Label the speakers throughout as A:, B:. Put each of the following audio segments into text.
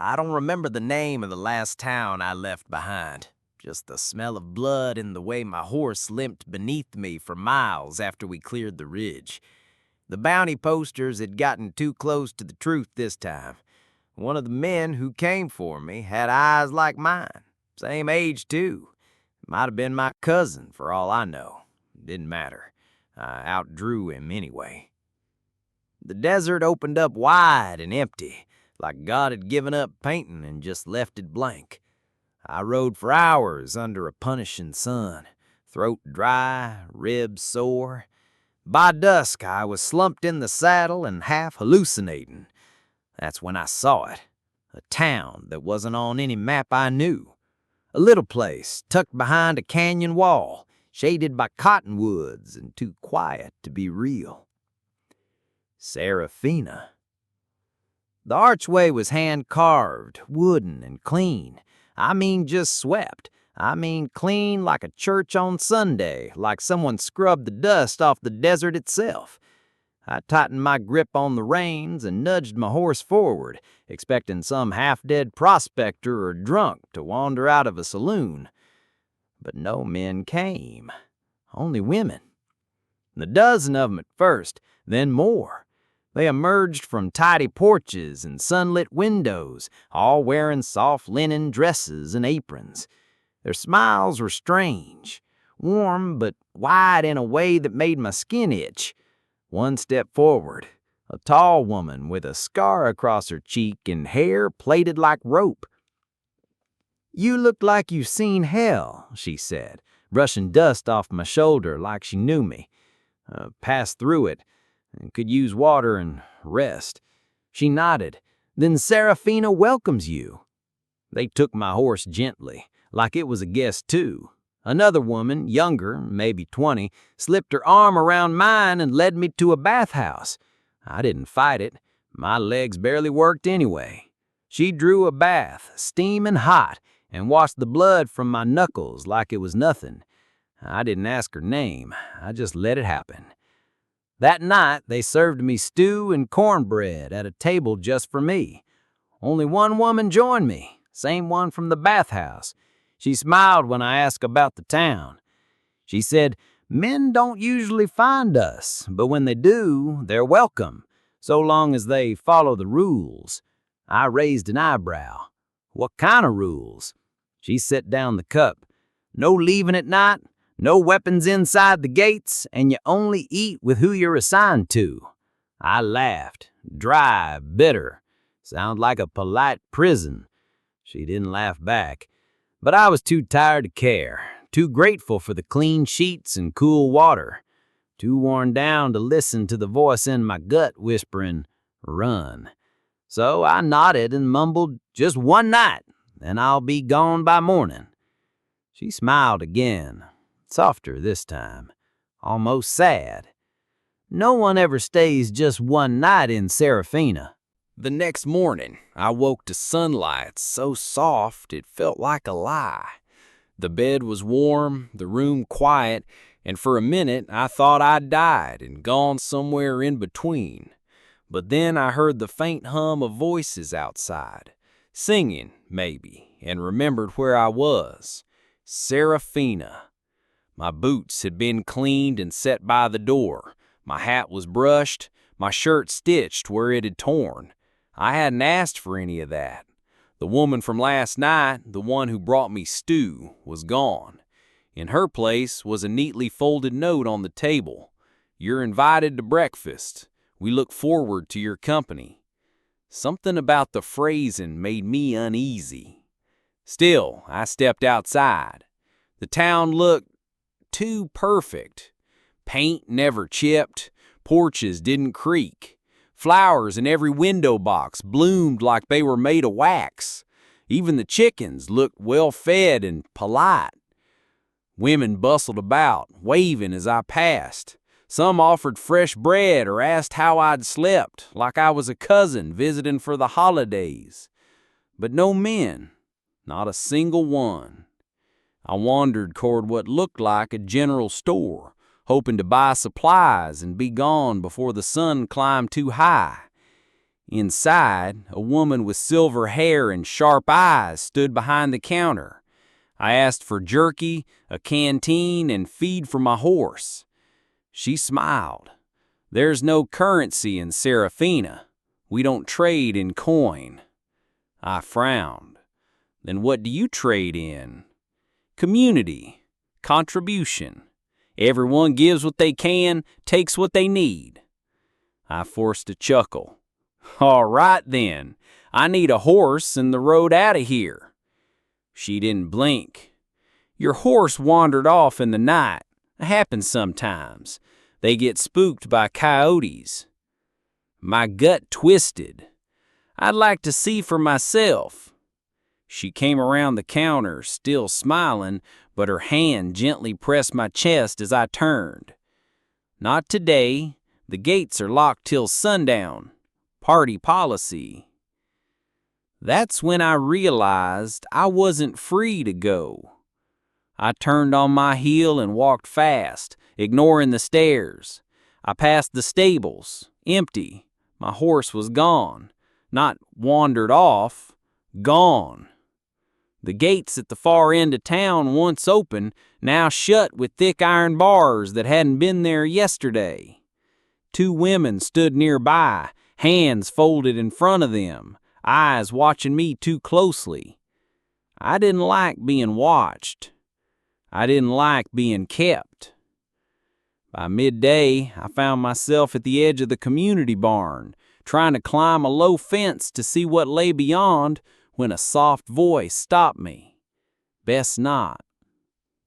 A: I don't remember the name of the last town I left behind. Just the smell of blood and the way my horse limped beneath me for miles after we cleared the ridge. The bounty posters had gotten too close to the truth this time. One of the men who came for me had eyes like mine. Same age, too. Might have been my cousin, for all I know. Didn't matter. I outdrew him anyway. The desert opened up wide and empty, like God had given up painting and just left it blank. I rode for hours under a punishing sun, throat dry, ribs sore. By dusk, I was slumped in the saddle and half hallucinating. That's when I saw it. A town that wasn't on any map I knew. A little place tucked behind a canyon wall, shaded by cottonwoods and too quiet to be real. Serafina. The archway was hand-carved, wooden, and clean. I mean just swept. I mean clean like a church on Sunday, like someone scrubbed the dust off the desert itself. I tightened my grip on the reins and nudged my horse forward, expecting some half-dead prospector or drunk to wander out of a saloon. But no men came. Only women. A dozen of them at first, then more. They emerged from tidy porches and sunlit windows, all wearing soft linen dresses and aprons. Their smiles were strange, warm but wide in a way that made my skin itch. One stepped forward, a tall woman with a scar across her cheek and hair plaited like rope. "You look like you've seen hell," she said, brushing dust off my shoulder like she knew me. Passed through it, and could use water and rest. She nodded. "Then Serafina welcomes you." They took my horse gently, like it was a guest too. Another woman, younger, maybe 20, slipped her arm around mine and led me to a bathhouse. I didn't fight it. My legs barely worked anyway. She drew a bath, steaming hot, and washed the blood from my knuckles like it was nothing. I didn't ask her name. I just let it happen. That night, they served me stew and cornbread at a table just for me. Only one woman joined me, same one from the bathhouse. She smiled when I asked about the town. She said, "Men don't usually find us, but when they do, they're welcome, so long as they follow the rules." I raised an eyebrow. "What kind of rules?" She set down the cup. "No leaving at night, no weapons inside the gates, and you only eat with who you're assigned to." I laughed. Dry, bitter. Sound like a polite prison. She didn't laugh back. But I was too tired to care, too grateful for the clean sheets and cool water, too worn down to listen to the voice in my gut whispering, "Run." So I nodded and mumbled, "Just one night, and I'll be gone by morning." She smiled again, softer this time, almost sad. No one ever stays just one night in Serafina. The next morning, I woke to sunlight so soft it felt like a lie. The bed was warm, the room quiet, and for a minute I thought I'd died and gone somewhere in between. But then I heard the faint hum of voices outside, singing, maybe, and remembered where I was. Serafina. My boots had been cleaned and set by the door. My hat was brushed, my shirt stitched where it had torn. I hadn't asked for any of that. The woman from last night, the one who brought me stew, was gone. In her place was a neatly folded note on the table. "You're invited to breakfast. We look forward to your company." Something about the phrasing made me uneasy. Still, I stepped outside. The town looked too perfect. Paint never chipped, porches didn't creak. Flowers in every window box bloomed like they were made of wax. Even the chickens looked well-fed and polite. Women bustled about, waving as I passed. Some offered fresh bread or asked how I'd slept, like I was a cousin visiting for the holidays. But no men, not a single one. I wandered toward what looked like a general store, hoping to buy supplies and be gone before the sun climbed too high.
B: Inside, a woman with silver hair and sharp eyes stood behind the counter. I asked for jerky, a canteen, and feed for my horse. She smiled. "There's no currency in Serafina. We don't trade in coin." I frowned. "Then what do you trade in?" "Community. Contribution. Everyone gives what they can, takes what they need." I forced a chuckle. "All right then. I need a horse and the road out of here." She didn't blink. "Your horse wandered off in the night. It happens sometimes. They get spooked by coyotes." My gut twisted. "I'd like to see for myself." She came around the counter, still smiling, but her hand gently pressed my chest as I turned. "Not today. The gates are locked till sundown. Party policy." That's when I realized I wasn't free to go. I turned on my heel and walked fast, ignoring the stairs. I passed the stables, empty. My horse was gone. Not wandered off, gone. The gates at the far end of town, once open, now shut with thick iron bars that hadn't been there yesterday. Two women stood nearby, hands folded in front of them, eyes watching me too closely. I didn't like being watched. I didn't like being kept. By midday, I found myself at the edge of the community barn, trying to climb a low fence to see what lay beyond, when a soft voice stopped me. "Best not."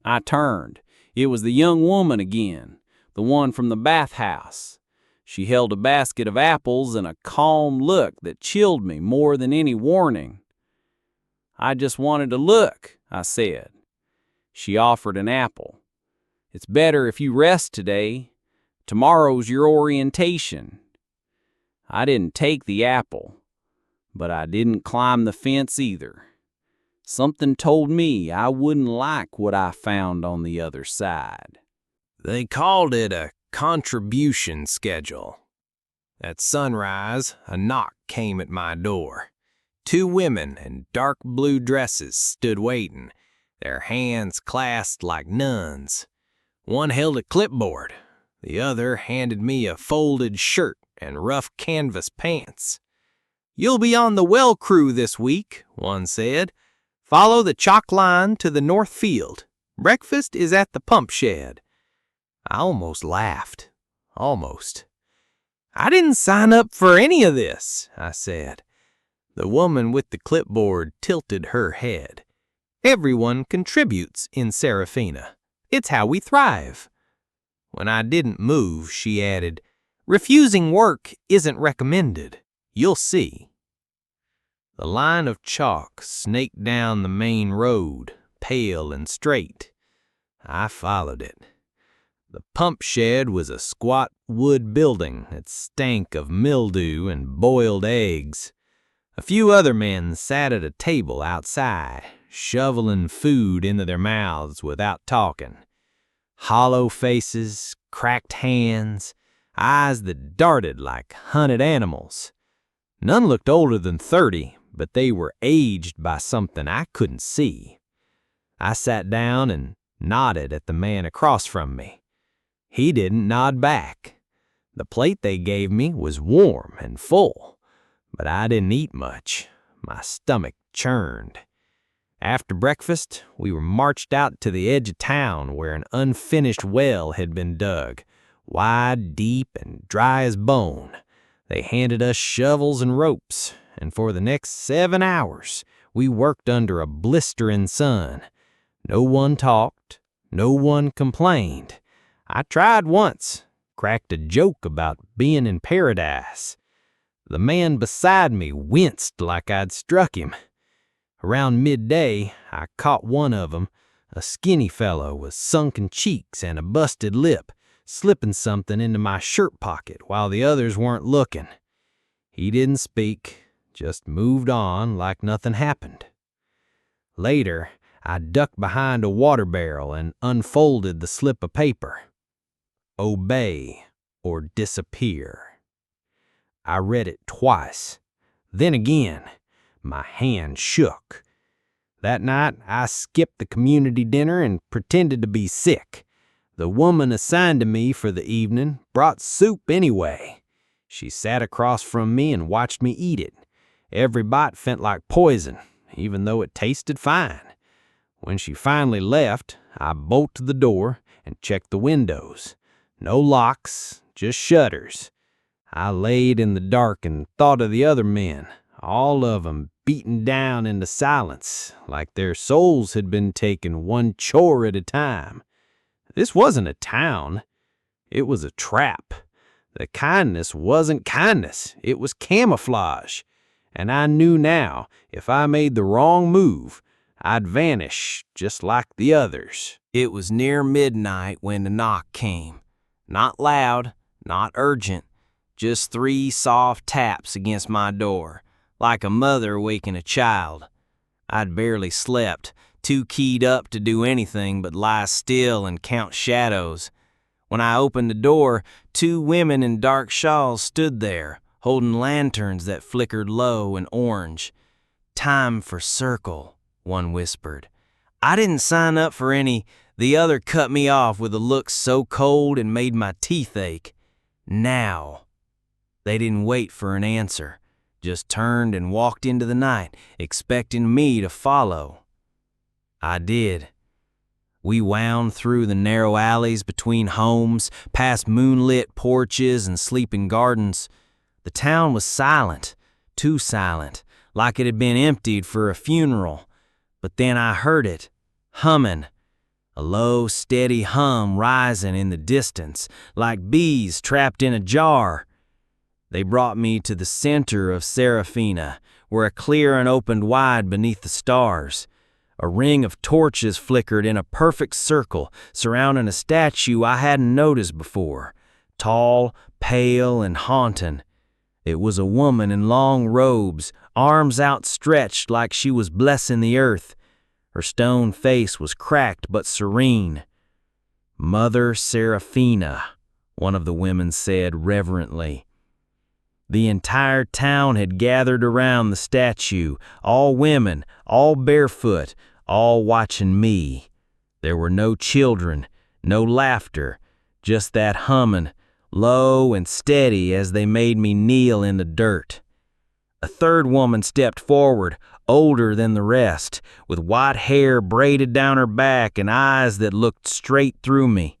B: I turned. It was the young woman again, the one from the bathhouse. She held a basket of apples and a calm look that chilled me more than any warning. "I just wanted to look," I said. She offered an apple. "It's better if you rest today. Tomorrow's your orientation." I didn't take the apple, but I didn't climb the fence either. Something told me I wouldn't like what I found on the other side.
A: They called it a contribution schedule. At sunrise, a knock came at my door. Two women in dark blue dresses stood waiting, their hands clasped like nuns. One held a clipboard. The other handed me a folded shirt and rough canvas pants. "You'll be on the well crew this week," one said. "Follow the chalk line to the north field. Breakfast is at the pump shed." I almost laughed. Almost. "I didn't sign up for any of this," I said. The woman with the clipboard tilted her head. "Everyone contributes in Serafina. It's how we thrive." When I didn't move, she added, "Refusing work isn't recommended. You'll see." The line of chalk snaked down the main road, pale and straight. I followed it. The pump shed was a squat wood building that stank of mildew and boiled eggs. A few other men sat at a table outside, shoveling food into their mouths without talking. Hollow faces, cracked hands, eyes that darted like hunted animals. None looked older than 30, but they were aged by something I couldn't see. I sat down and nodded at the man across from me. He didn't nod back. The plate they gave me was warm and full, but I didn't eat much. My stomach churned. After breakfast, we were marched out to the edge of town where an unfinished well had been dug, wide, deep, and dry as bone. They handed us shovels and ropes, and for the next 7 hours, we worked under a blistering sun. No one talked. No one complained. I tried once, cracked a joke about being in paradise. The man beside me winced like I'd struck him. Around midday, I caught one of 'em, a skinny fellow with sunken cheeks and a busted lip, slipping something into my shirt pocket while the others weren't looking. He didn't speak, just moved on like nothing happened. Later, I ducked behind a water barrel and unfolded the slip of paper. Obey or disappear.
C: I read it twice. Then again, my hand shook. That night, I skipped the community dinner and pretended to be sick. The woman assigned to me for the evening brought soup anyway. She sat across from me and watched me eat it. Every bite felt like poison, even though it tasted fine. When she finally left, I bolted the door and checked the windows. No locks, just shutters. I laid in the dark and thought of the other men, all of them beaten down into silence, like their souls had been taken one chore at a time. This wasn't a town. It was a trap. The kindness wasn't kindness. It was camouflage. And I knew now, if I made the wrong move, I'd vanish just like the others.
A: It was near midnight when the knock came. Not loud, not urgent, just 3 soft taps against my door, like a mother waking a child. I'd barely slept, too keyed up to do anything but lie still and count shadows. When I opened the door, 2 women in dark shawls stood there, holding lanterns that flickered low and orange. "Time for circle," one whispered. "I didn't sign up for any." The other cut me off with a look so cold it made my teeth ache. "Now." They didn't wait for an answer, just turned and walked into the night, expecting me to follow. I did. We wound through the narrow alleys between homes, past moonlit porches and sleeping gardens. The town was silent, too silent, like it had been emptied for a funeral. But then I heard it, humming. A low, steady hum rising in the distance, like bees trapped in a jar. They brought me to the center of Serafina, where a clearing opened wide beneath the stars. A ring of torches flickered in a perfect circle, surrounding a statue I hadn't noticed before. Tall, pale, and haunting. It was a woman in long robes, arms outstretched like she was blessing the earth. Her stone face was cracked but serene. "Mother Serafina," one of the women said reverently. The entire town had gathered around the statue, all women, all barefoot, all watching me. There were no children, no laughter, just that humming, low and steady as they made me kneel in the dirt. A third woman stepped forward, older than the rest, with white hair braided down her back and eyes that looked straight through me.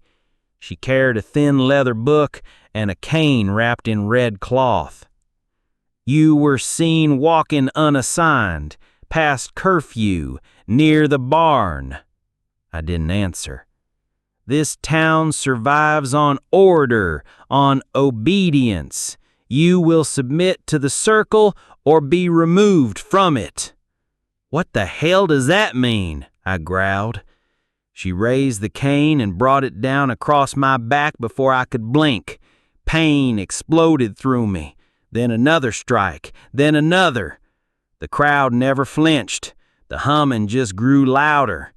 A: She carried a thin leather book and a cane wrapped in red cloth. "You were seen walking unassigned, past curfew, near the barn." I didn't answer. "This town survives on order, on obedience. You will submit to the circle or be removed from it." "What the hell does that mean?" I growled. She raised the cane and brought it down across my back before I could blink. Pain exploded through me. Then another strike, then another. The crowd never flinched. The humming just grew louder.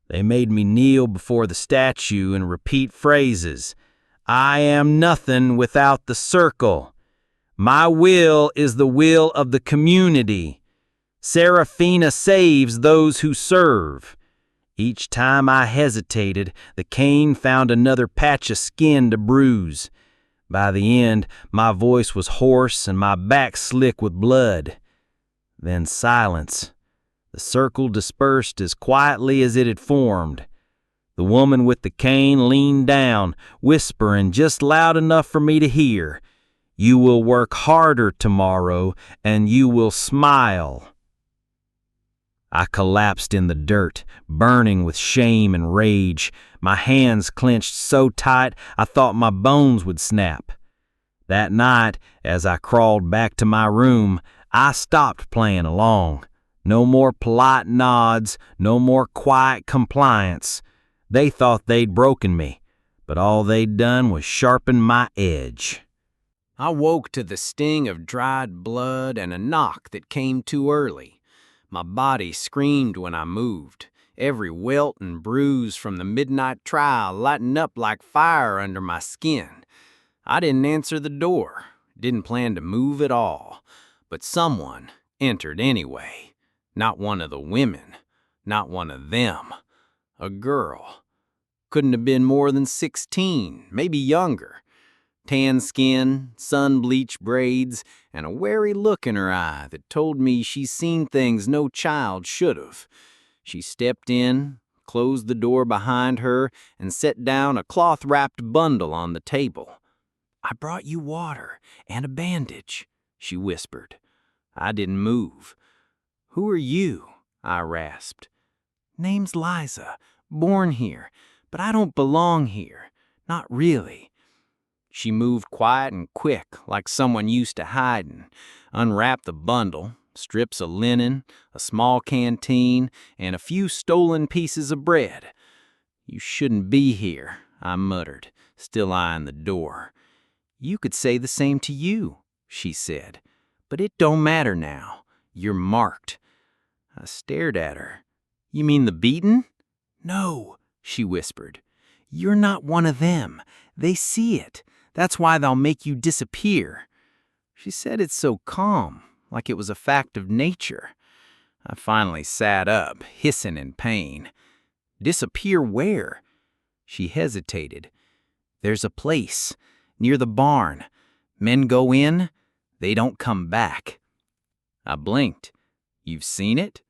A: They made me kneel before the statue and repeat phrases. "I am nothing without the circle. My will is the will of the community. Serafina saves those who serve." Each time I hesitated, the cane found another patch of skin to bruise. By the end, my voice was hoarse and my back slick with blood. Then silence. The circle dispersed as quietly as it had formed. The woman with the cane leaned down, whispering just loud enough for me to hear, "You will work harder tomorrow, and you will smile." I collapsed in the dirt, burning with shame and rage. My hands clenched so tight I thought my bones would snap. That night, as I crawled back to my room, I stopped playing along. No more polite nods, no more quiet compliance. They thought they'd broken me, but all they'd done was sharpen my edge. I woke to the sting of dried blood and a knock that came too early. My body screamed when I moved, every welt and bruise from the midnight trial lighting up like fire under my skin. I didn't answer the door, didn't plan to move at all, but someone entered anyway. Not one of the women, not one of them. A girl. Couldn't have been more than 16, maybe younger. Tan skin, sun-bleached braids, and a wary look in her eye that told me she's seen things no child should have. She stepped in, closed the door behind her, and set down a cloth-wrapped bundle on the table. "I brought you water and a bandage," she whispered. I didn't move. "Who are you?" I rasped. "Name's Liza, born here, but I don't belong here. Not really." She moved quiet and quick, like someone used to hiding, unwrapped the bundle, strips of linen, a small canteen, and a few stolen pieces of bread. "You shouldn't be here," I muttered, still eyeing the door. "You could say the same to you," she said. "But it don't matter now. You're marked." I stared at her. "You mean the beating?" "No," she whispered. "You're not one of them. They see it. That's why they'll make you disappear." She said it so calm, like it was a fact of nature. I finally sat up, hissing in pain. "Disappear where?" She hesitated. "There's a place, near the barn. Men go in, they don't come back." I blinked. "You've seen it?"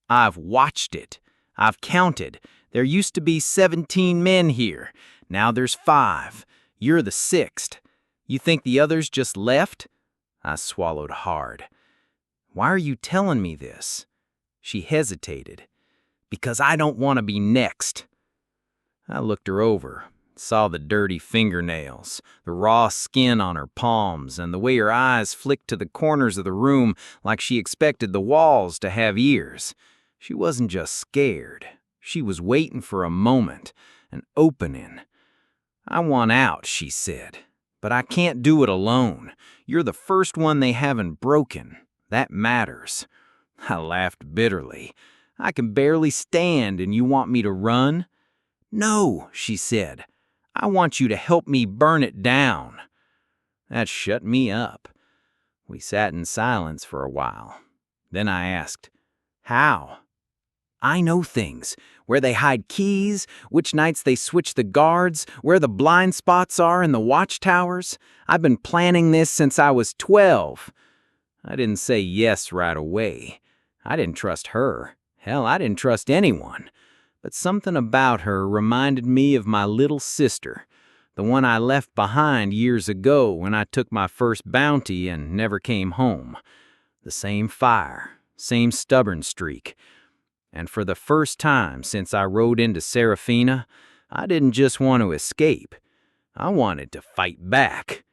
A: "I've watched it. I've counted. There used to be 17 men here. Now there's 5. You're the 6th. You think the others just left?" I swallowed hard. "Why are you telling me this?" She hesitated. "Because I don't want to be next." I looked her over, saw the dirty fingernails, the raw skin on her palms, and the way her eyes flicked to the corners of the room like she expected the walls to have ears. She wasn't just scared. She was waiting for a moment, an opening. "I want out," she said, "but I can't do it alone. You're the first one they haven't broken. That matters." I laughed bitterly. "I can barely stand and you want me to run?" "No," she said. "I want you to help me burn it down." That shut me up. We sat in silence for a while. Then I asked, "How?" "I know things. Where they hide keys, which nights they switch the guards, where the blind spots are in the watchtowers. I've been planning this since I was 12. I didn't say yes right away. I didn't trust her. Hell, I didn't trust anyone. But something about her reminded me of my little sister, the one I left behind years ago when I took my first bounty and never came home. The same fire, same stubborn streak. And for the first time since I rode into Serafina, I didn't just want to escape. I wanted to fight back.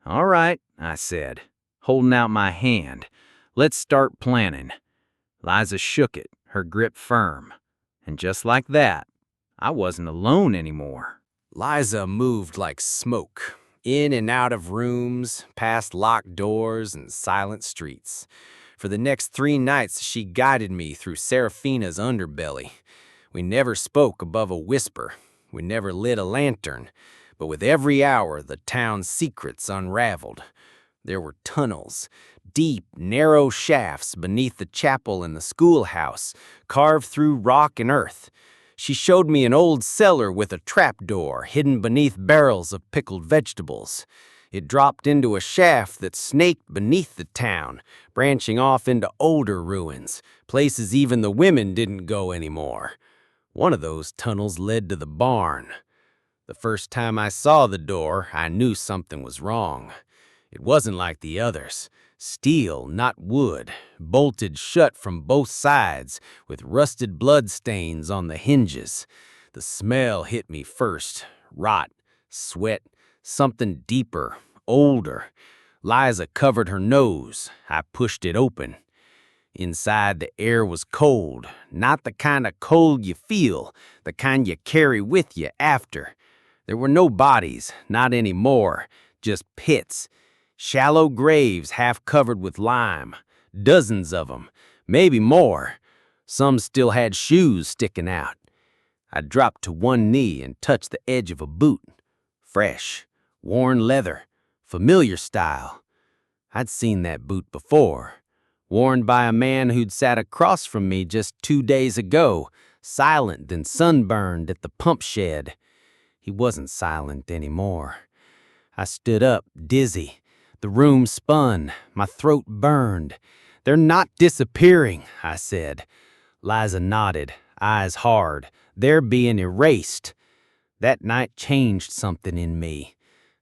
A: "All right," I said, holding out my hand. "Let's start planning." Liza shook it, her grip firm. And just like that, I wasn't alone anymore.
B: Liza moved like smoke, in and out of rooms, past locked doors and silent streets. For the next 3 nights, she guided me through Serafina's underbelly. We never spoke above a whisper. We never lit a lantern. But with every hour, the town's secrets unraveled. There were tunnels, deep, narrow shafts beneath the chapel and the schoolhouse, carved through rock and earth. She showed me an old cellar with a trapdoor hidden beneath barrels of pickled vegetables. It dropped into a shaft that snaked beneath the town, branching off into older ruins, places even the women didn't go anymore. One of those tunnels led to the barn. The first time I saw the door, I knew something was wrong. It wasn't like the others. Steel, not wood, bolted shut from both sides, with rusted blood stains on the hinges. The smell hit me first. Rot, sweat, something deeper, older. Liza covered her nose. I pushed it open. Inside, the air was cold, not the kind of cold you feel, the kind you carry with you after. There were no bodies, not anymore, just pits. Shallow graves half covered with lime. Dozens of them, maybe more. Some still had shoes sticking out. I dropped to one knee and touched the edge of a boot. Fresh, worn leather,
C: familiar style. I'd seen that boot before, worn by a man who'd sat across from me just 2 days ago, silent and sunburned at the pump shed. He wasn't silent anymore. I stood up, dizzy. The room spun. My throat burned. "They're not disappearing," I said. Liza nodded, eyes hard. "They're being erased." That night changed something in me.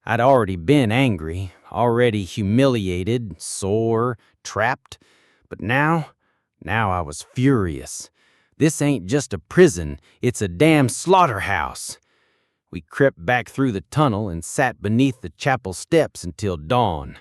C: I'd already been angry, already humiliated, sore, trapped. But now I was furious. This ain't just a prison, it's a damn slaughterhouse. We crept back through the tunnel and sat beneath the chapel steps until dawn.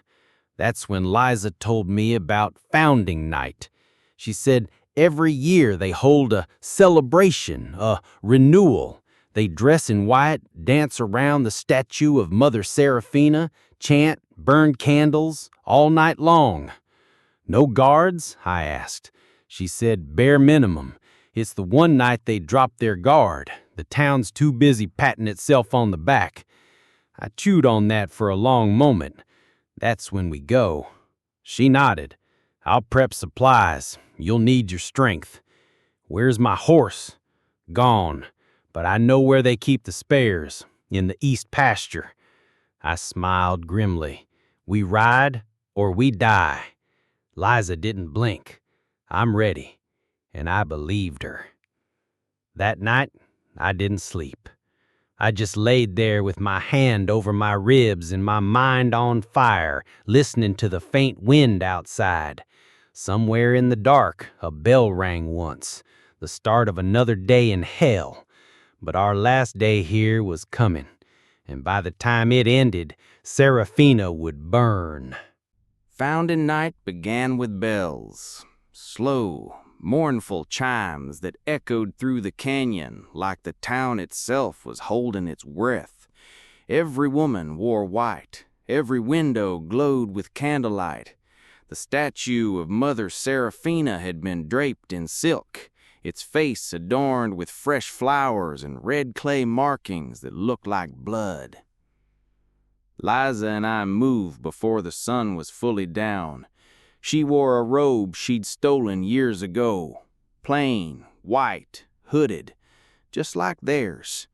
C: That's when Liza told me about Founding Night. She said every year they hold a celebration, a renewal. They dress in white, dance around the statue of Mother Seraphina, chant, burn candles, all night long. "No guards?" I asked. She said bare minimum. It's the one night they drop their guard. The town's too busy patting itself on the back. I chewed on that for a long moment. "That's when we go." She nodded. "I'll prep supplies. You'll need your strength." "Where's my horse?" "Gone. But I know where they keep the spares. In the east pasture." I smiled grimly. "We ride or we die." Liza didn't blink. "I'm ready." And I believed her. That night, I didn't sleep. I just laid there with my hand over my ribs and my mind on fire, listening to the faint wind outside. Somewhere in the dark, a bell rang once, the start of another day in hell. But our last day here was coming, and by the time it ended, Seraphina would burn.
B: Founding night began with bells, slow, mournful chimes that echoed through the canyon like the town itself was holding its breath. Every woman wore white, every window glowed with candlelight. The statue of Mother Seraphina had been draped in silk, its face adorned with fresh flowers and red clay markings that looked like blood. Liza and I moved before the sun was fully down. She wore a robe she'd stolen years ago, plain, white, hooded, just like theirs.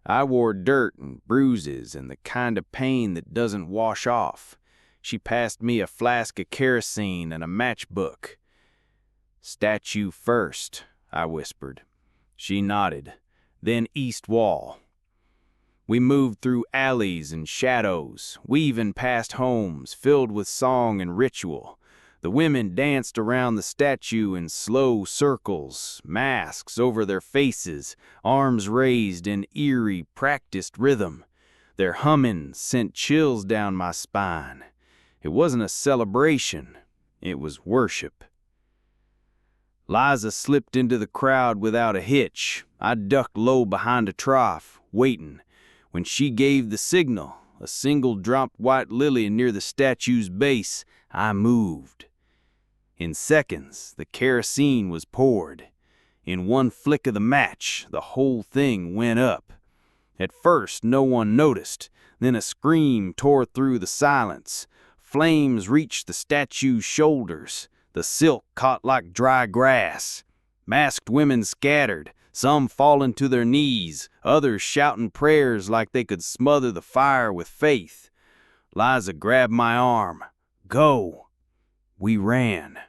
B: I wore dirt and bruises and the kind of pain that doesn't wash off. She passed me a flask of kerosene and a matchbook. "Statue first," I whispered. She nodded. "Then east wall." We moved through alleys and shadows, weaving past homes filled with song and ritual. The women danced around the statue in slow circles, masks over their faces, arms raised in eerie, practiced rhythm. Their humming sent chills down my spine. It wasn't a celebration, it was worship. Liza slipped into the crowd without a hitch. I ducked low behind a trough, waiting. When she gave the signal, a single dropped white lily near the statue's base, I moved. In seconds, the kerosene was poured. In one flick of the match, the whole thing went up. At first, no one noticed. Then a scream tore through the silence. Flames reached the statue's shoulders. The silk caught like dry grass. Masked women scattered, some falling to their knees, others shouting prayers like they could smother the fire with faith. Liza grabbed my arm. "Go." We ran.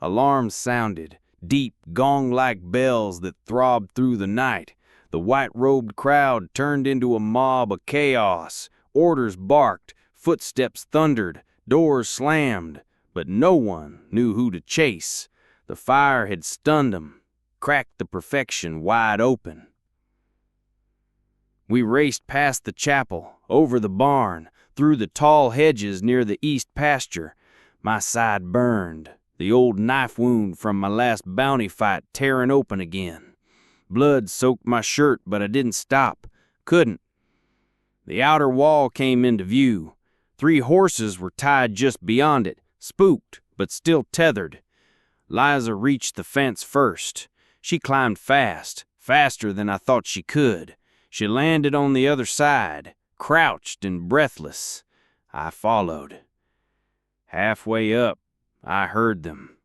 B: Alarms sounded, deep, gong-like bells that throbbed through the night. The white-robed crowd turned into a mob of chaos. Orders barked, footsteps thundered, doors slammed, but no one knew who to chase. The fire had stunned them, cracked the perfection wide open. We raced past the chapel, over the barn, through the tall hedges near the east pasture. My side burned, the old knife wound from my last bounty fight tearing open again. Blood soaked my shirt, but I didn't stop. Couldn't. The outer wall came into view. 3 horses were tied just beyond it, spooked, but still tethered. Liza reached the fence first. She climbed fast, faster than I thought she could. She landed on the other side, crouched and breathless. I followed. Halfway up, I heard them.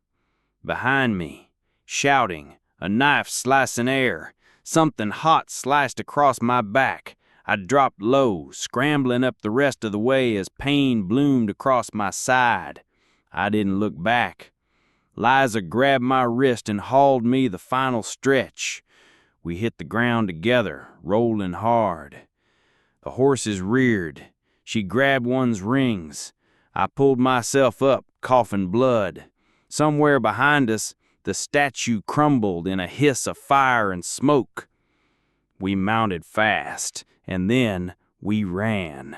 B: Behind me, shouting, a knife slicing air. Something hot sliced across my back. I dropped low, scrambling up the rest of the way as pain bloomed across my side. I didn't look back. Liza grabbed my wrist and hauled me the final stretch. We hit the ground together, rolling hard. The horses reared. She grabbed one's rings. I pulled myself up, coughing blood. Somewhere behind us, the statue crumbled in a hiss of fire and smoke. We mounted fast, and then we ran.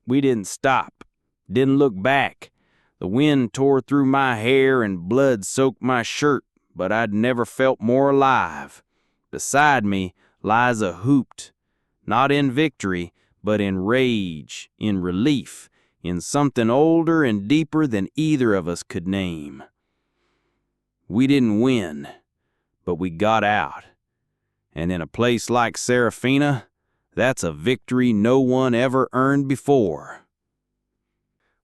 B: We didn't stop, didn't look back. The wind tore through my hair and blood soaked my shirt, but I'd never felt more alive. Beside me, Liza hooped, not in victory, but in rage, in relief, in something older and deeper than either of us could name. We didn't win, but we got out. And in a place like Serafina, that's a victory no one ever earned before.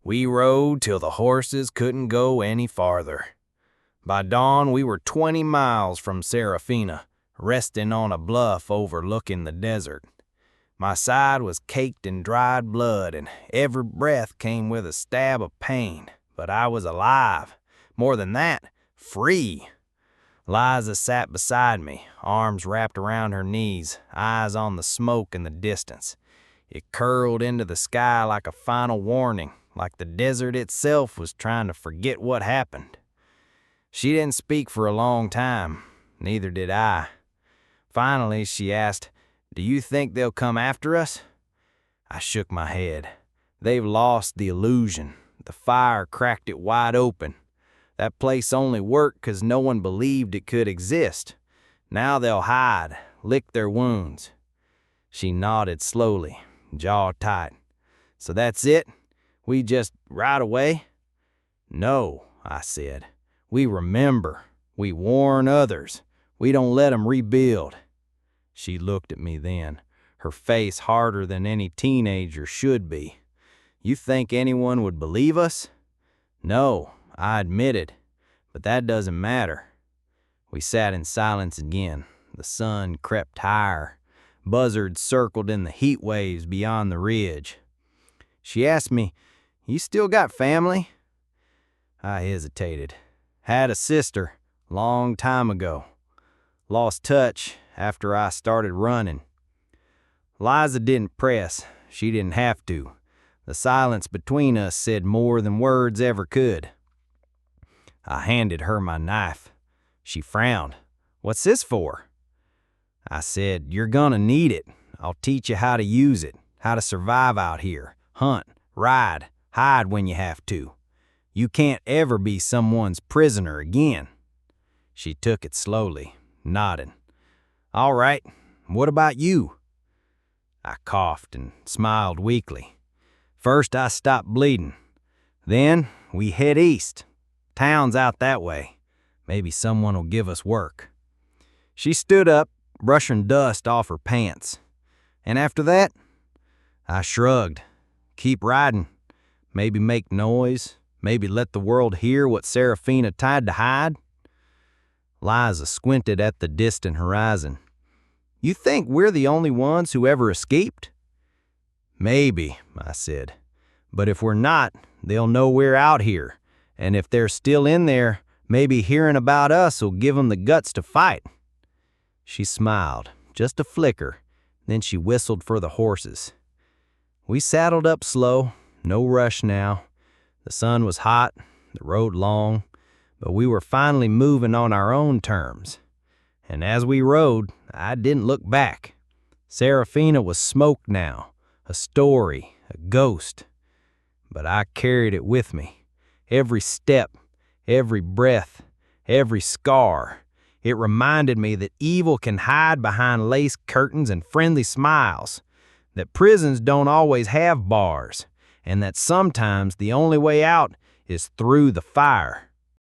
C: We rode till the horses couldn't go any farther. By dawn, we were 20 miles from Serafina, resting on a bluff overlooking the desert. My side was caked in dried blood, and every breath came with a stab of pain, but I was alive. More than that, free. Liza sat beside me, arms wrapped around her knees, eyes on the smoke in the distance. It curled into the sky like a final warning, like the desert itself was trying to forget what happened. She didn't speak for a long time, neither did I. Finally, she asked, "Do you think they'll come after us?" I shook my head. They've lost the illusion. The fire cracked it wide open. That place only worked 'cause no one believed it could exist. Now they'll hide, lick their wounds. She nodded slowly, jaw tight. "So that's it? We just ride away?" "No," I said. "We remember. We warn others. We don't let them rebuild." She looked at me then, her face harder than any teenager should be. "You think anyone would believe us?" "No," I admitted, "but that doesn't matter." We sat in silence again. The sun crept higher. Buzzards circled in the heat waves beyond the ridge. She asked me, "You still got family?" I hesitated. "Had a sister, long time ago. Lost touch after I started running." Liza didn't press. She didn't have to. The silence between us said more than words ever could. I handed her my knife. She frowned. "What's this for?" I said, "You're gonna need it. I'll teach you how to use it, how to survive out here, hunt, ride, hide when you have to. You can't ever be someone's prisoner again." She took it slowly, nodding. "All right, what about you?" I coughed and smiled weakly. "First I stopped bleeding. Then we head east. Town's out that way. Maybe someone will give us work." She stood up, brushing dust off her pants. "And after that?" I shrugged. "Keep riding. Maybe make noise. Maybe let the world hear what Serafina tried to hide." Liza squinted at the distant horizon. "You think we're the only ones who ever escaped?" "Maybe," I said. "But if we're not, they'll know we're out here. And if they're still in there, maybe hearing about us will give them the guts to fight." She smiled, just a flicker, then she whistled for the horses. We saddled up slow, no rush now. The sun was hot, the road long, but we were finally moving on our own terms. And as we rode, I didn't look back. Serafina was smoke now, a story, a ghost. But I carried it with me. Every step, every breath, every scar. It reminded me that evil can hide behind lace curtains and friendly smiles, that prisons don't always have bars, and that sometimes the only way out is through the fire.